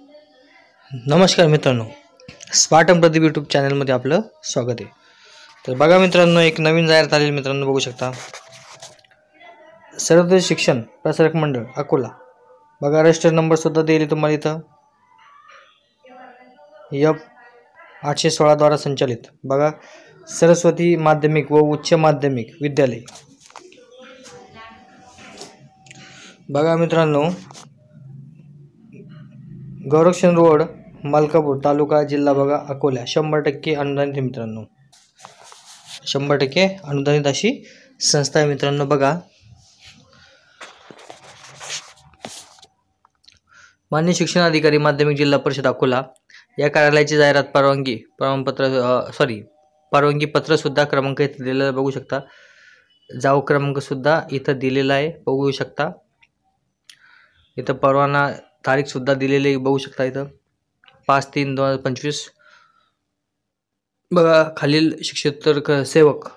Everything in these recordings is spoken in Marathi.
नमस्कार मित्रांनो, स्पार्टन प्रदीप यूट्यूब चॅनलमध्ये आपलं स्वागत आहे। तर बघा मित्रांनो, एक नवीन जाहिरात आलेली मित्रांनो, बघू शकता। सर्वोदय शिक्षण प्रसारक मंडळ अकोला, बघा रजिस्टर नंबर सुद्धा दिले तुम्हाला इथं, F816 द्वारा संचालित। बघा सरस्वती माध्यमिक व उच्च माध्यमिक विद्यालय। बघा मित्रांनो, गौरक्षण रोड, मलकापूर तालुका जिल्हा बघा अकोला, 100% अनुदानित मित्रांनो, 100% अनुदानित अशी संस्था आहे मित्रांनो। बघा मान्य शिक्षण अधिकारी माध्यमिक जिल्हा परिषद अकोला या कार्यालयाची जाहिरात परवानगी पत्र सुद्धा क्रमांक इथे दिलेला बघू शकता। जाऊ क्रमांक सुद्धा इथं दिलेला आहे बघू शकता। इथं परवाना तारीख सुद्धा दिलेली बघू शकता, इथं 5/3/2025। बघा खालील शिक्षेतर सेवक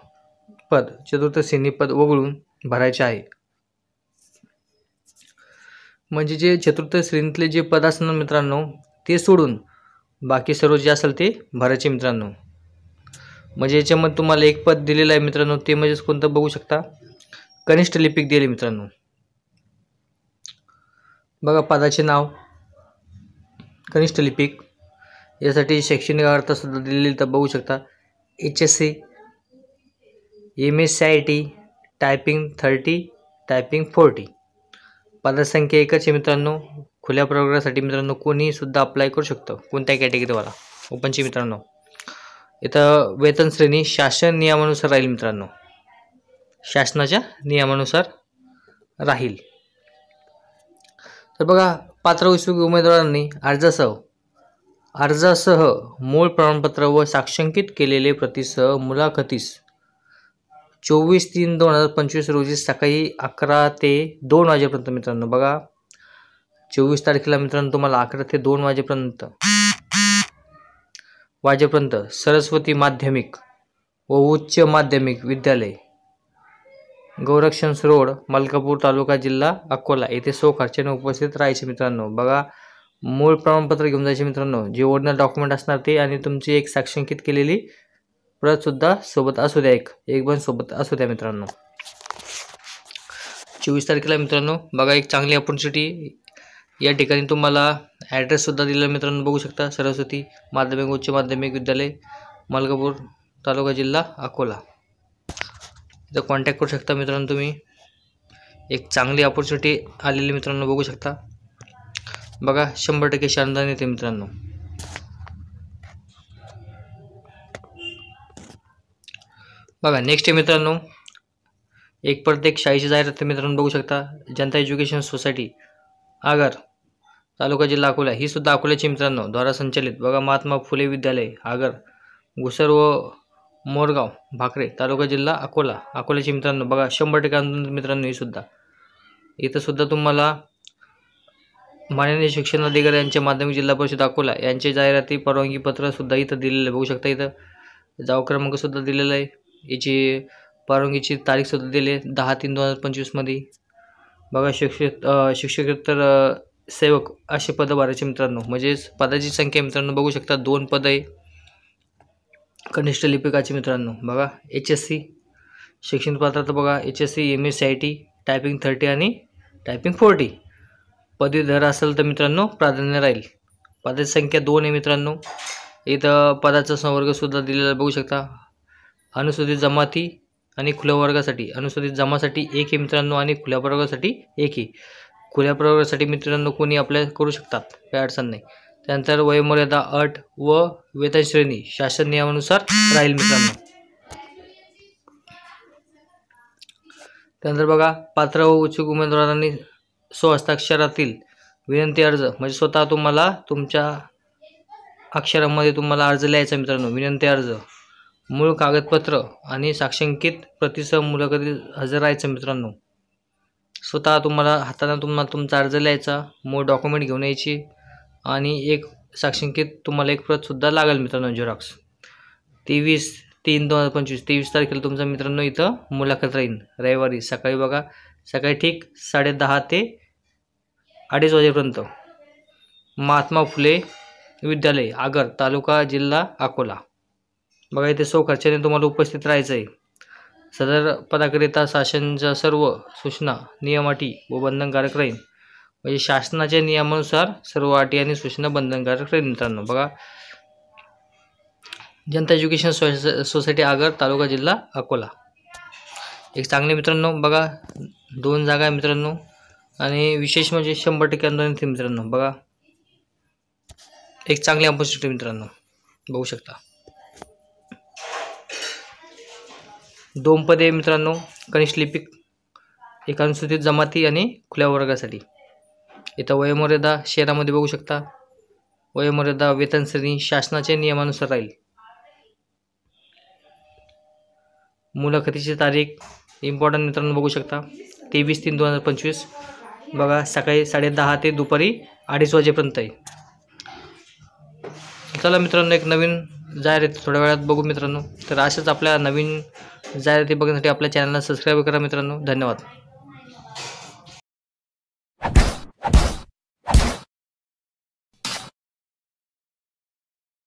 पद चतुर्थ श्रेणी पद वगळून भरायचे आहे। म्हणजे जे चतुर्थ श्रेणीतले जे पद असणार मित्रांनो, ते सोडून बाकी सर्व जे असेल ते भरायचे मित्रांनो। म्हणजे याच्यामध्ये तुम्हाला एक पद दिलेलं आहे मित्रांनो, ते म्हणजे कोणतं बघू शकता, कनिष्ठ लिपिक दिले मित्रांनो। बघा पदाचे नाव कनिष्ठ लिपिक, यासाठी शैक्षणिक अर्हता सुद्धा दिलेली तर बघू शकता। HSC MSCIT typing 30 typing 40। पदसंख्या एकच आहे मित्रांनो। खुल्या प्रवर्गासाठी मित्रांनो कोणी सुद्धा अप्लाय करू शकतो, कोणत्या कॅटेगरीवाला, ओपनची मित्रांनो। इथं वेतन श्रेणी शासन नियमानुसार राहील मित्रांनो, शासनाच्या नियमानुसार राहील। तर बघा पात्र इच्छुक उमेदवारांनी अर्जासह मूळ प्रमाणपत्र व साक्षांकित केलेले प्रतीसह मुलाखतीस 24/3/2025 रोजी सकाळी 11 ते 2 वाजेपर्यंत मित्रांनो। बघा 24 तारखेला मित्रांनो तुम्हाला 11 ते 2 वाजेपर्यंत सरस्वती माध्यमिक व उच्च माध्यमिक विद्यालय, गौरक्षण रोड, मलकापूर तालुका जिल्हा अकोला येथे खर्चाने उपस्थित राहायचे मित्रांनो। बघा मूळ प्रमाणपत्र घेऊन जायचे मित्रांनो, जे ओरिजिनल डॉक्युमेंट असणार ते, आणि तुमची एक साक्षांकित केलेली प्रत सुद्धा सोबत असू द्या, एक पण सोबत असू द्या मित्रांनो। 24 तारखेला मित्रांनो बघा एक चांगली अपॉर्च्युनिटी या ठिकाणी तुम्हाला ॲड्रेस सुद्धा दिलेला मित्रांनो, बघू शकता। सरस्वती माध्यमिक उच्च माध्यमिक विद्यालय, मलकापूर तालुका जिल्हा अकोला, इथं कॉन्टॅक्ट करू शकता मित्रांनो तुम्ही। एक चांगली अपॉर्च्युनिटी आलेली मित्रांनो, बघू शकता। बघा 100% शानदार येते मित्रांनो। बघा नेक्स्ट आहे मित्रांनो, एक प्रत्येक शाळेची जाहिरात मित्रांनो, बघू शकता। जनता एज्युकेशन सोसायटी आगर तालुका जिल्हा अकोला, ही सुद्धा अकोल्याची मित्रांनो द्वारा संचालित। बघा महात्मा फुले विद्यालय आगर, घुसर व मोरगाव भाकरे तालुका जिल्हा अकोल्याची मित्रांनो। बघा 100% अनुदानित मित्रांनो ही सुद्धा। इथं सुद्धा तुम्हाला माननीय शिक्षण अधिकारी यांचे माध्यमिक जिल्हा परिषद अकोला यांचे जाहिराती परवानगी पत्र सुद्धा इथं दिलेलं बघू शकता। इथं जाऊ क्रमांक सुद्धा दिलेला आहे, याची परवानगीची तारीख सुद्धा दिली आहे 10/3/2025 मध्ये। बघा शिक्षकेतर सेवक असे पद भरायचे मित्रांनो। म्हणजे पदाची संख्या मित्रांनो बघू शकता, 2 पद आहे कनिष्ठ लिपिकाची मित्रांनो। बघा HSC शैक्षणिक पात्रता बघा HSC MSCIT टायपिंग 30 आणि टायपिंग 40। पदवीधर असेल तर मित्रांनो प्राधान्य राहील। पदाची संख्या 2 आहे मित्रांनो। इथं पदाचा संवर्ग सुद्धा दिलेला बघू शकता। अनुसूचित जमाती आणि खुल्या वर्गासाठी, अनुसूचित जमासाठी 1 आहे मित्रांनो, आणि खुल्या प्रवर्गासाठी 1 आहे। खुल्या प्रवर्गासाठी मित्रांनो कोणी अप्लाय करू शकतात, काही अडचण नाही। त्यानंतर वयोमर्यादा अट व वेतन श्रेणी शासन नियमानुसार राहील मित्रांनो। त्यानंतर बघा पात्र व इच्छुक उमेदवारांनी स्वहस्ताक्षरातील विनंती अर्ज, म्हणजे स्वतः तुम्हाला तुमच्या अक्षरामध्ये तुम्हाला अर्ज लिहायचा मित्रांनो, विनंती अर्ज, मूळ कागदपत्र आणि साक्षांकित प्रतीसह मुलाखतीस हजर राहायचं मित्रांनो। स्वतः तुम्हाला हाताने तुम्हाला तुमचा अर्ज लिहायचा, मूळ डॉक्युमेंट घेऊन यायची, आणि एक साक्षांकित तुम्हाला एक प्रत सुद्धा लागेल मित्रांनो, झेरॉक्स। 23/3/2025 23 तारखेला तुमचा मित्रांनो इथं मुलाखत राहील रविवारी सकाळी। बघा सकाळी ठीक 10:30 ते 2:30 वाजेपर्यंत महात्मा फुले विद्यालय आगर तालुका जिल्हा अकोला. बघा इथे खर्चाने तुम्हाला उपस्थित राहायचं आहे. सदर पदाकरिता शासनाच्या सर्व सूचना नियम अटी व बंधनकारक राहील. म्हणजे शासनाच्या नियमानुसार सर्व अटी आणि सूचना बंधनकारक राहील मित्रांनो. बघा जनता एज्युकेशन सोसायटी आगर तालुका जिल्हा अकोला. एक चांगले मित्रांनो बघा 2 जागा आहे मित्रांनो. आणि विशेष म्हणजे 100% अनुदान मित्रांनो. बघा एक चांगली ऑपॉर्च्युनिटी मित्रांनो बघू शकता. 2 पदे मित्रांनो कनिष्ठ लिपिक, एक अनुसूचित जमाती आणि खुल्या वर्गासाठी. इथं वयोमर्यादा शहरामध्ये बघू शकता. वयोमर्यादा वेतन श्रेणी शासनाच्या नियमानुसार राहील. मुलाखतीची तारीख इम्पॉर्टंट मित्रांनो बघू शकता 23/3/2025. बघा सकाळी 10:30 ते दुपारी 2:30 वाजेपर्यंत आहे. चला मित्रांनो एक नवीन जाहिरात थोड्या वेळात बघू मित्रांनो. तर अशाच आपल्या नवीन जाहिराती बघण्यासाठी आपल्या चॅनलला सबस्क्राईब करा मित्रांनो. धन्यवाद.